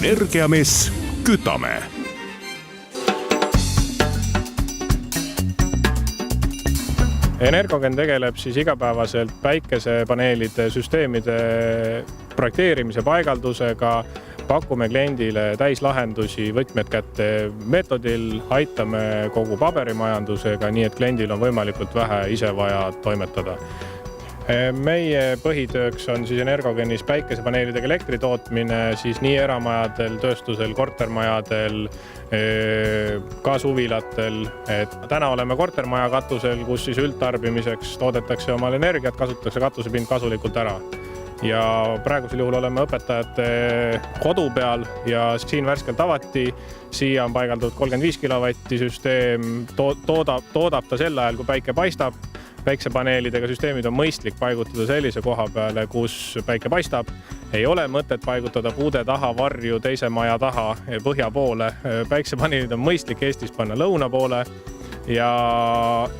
Energiamess kütame. Energogen tegeleb siis igapäevaselt päikesepaneelide süsteemide projekteerimise paigaldusega, pakume kliendile täislahendusi võtmed kätte meetodil, aitame kogu paberimajandusega, nii et kliendil on võimalikult vähe ise vaja toimetada. Meie põhitööks on siis Energogenis päikesepaneelidega elektri tootmine siis nii eramajadel, tööstusel, kortermajadel, ka suvilatel. Täna oleme kortermaja katusel, kus siis üldtarbimiseks toodetakse omal energiat, kasutatakse katusepind kasulikult ära. Ja praegusel juhul oleme õpetajate kodu peal ja siin värskelt avati. Siia on paigaldatud 35 kilovatti süsteem, toodab ta sel ajal, kui päike paistab. Päiksepaneelidega süsteemid on mõistlik paigutada sellise koha peale, kus päike paistab. Ei ole mõtet paigutada puude taha, varju, teise maja taha, põhja poole. Päiksepaneelid on mõistlik Eestis panna lõuna poole ja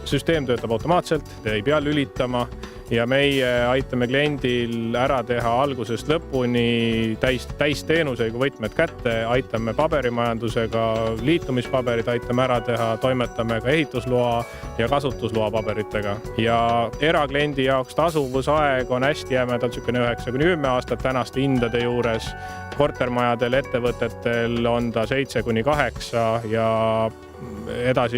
süsteem töötab automaatselt, ei pea lülitama. Ja meie aitame kliendil ära teha algusest lõpuni täis teenuse, kui võtmed kätte, aitame paberimajandusega, liitumispaberid aitame ära teha, toimetame ka ehitusloa ja kasutusloa paberitega. Ja erakliendi jaoks tasuvusaeg on hästi jämedalt 9–10 aastat tänaste hindade juures. Kortermajadel, ettevõtetel on ta 7–8 ja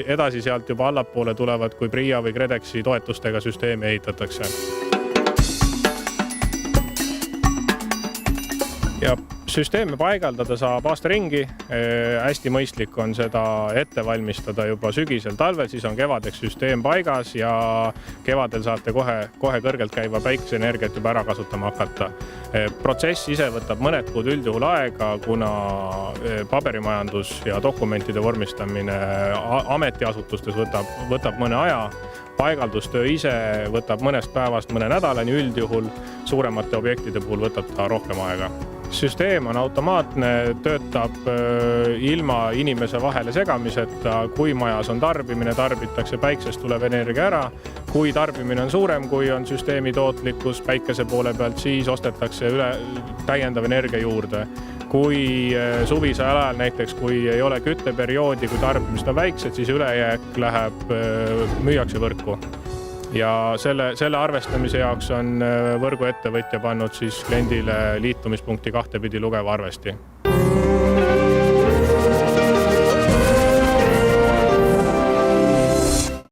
edasi sealt juba allapoole tulevad, kui PRIA või KredExi toetustega süsteemi ehitatakse. Ja süsteeme paigaldada saab aasta ringi. Hästi mõistlik on seda ette valmistada juba sügisel talvel, siis on kevadeks süsteem paigas ja kevadel saate kohe kõrgelt käiva päikeseenergiat juba ära kasutama hakata. Protsess ise võtab mõned kuud üldjuhul aega, kuna paberimajandus ja dokumentide vormistamine ametiasutustes võtab mõne aja. Paigaldustöö ise võtab mõnest päevast mõne nädalani üldjuhul, suuremate objektide puhul võtab ta rohkem aega. Süsteem on automaatne, töötab ilma inimese vahele segamiseta. Kui majas on tarbimine, tarbitakse päiksest tulev energia ära. Kui tarbimine on suurem, kui on süsteemi tootlikkus päikese poole pealt, siis ostetakse täiendav energia juurde. Kui suvisajal ajal näiteks, kui ei ole kütteperioodi, kui tarbimist on väiksed, siis ülejääk müüakse võrku. Ja selle arvestamise jaoks on võrguettevõtja pannud siis kliendile liitumispunkti kahtepidi lugeva arvesti.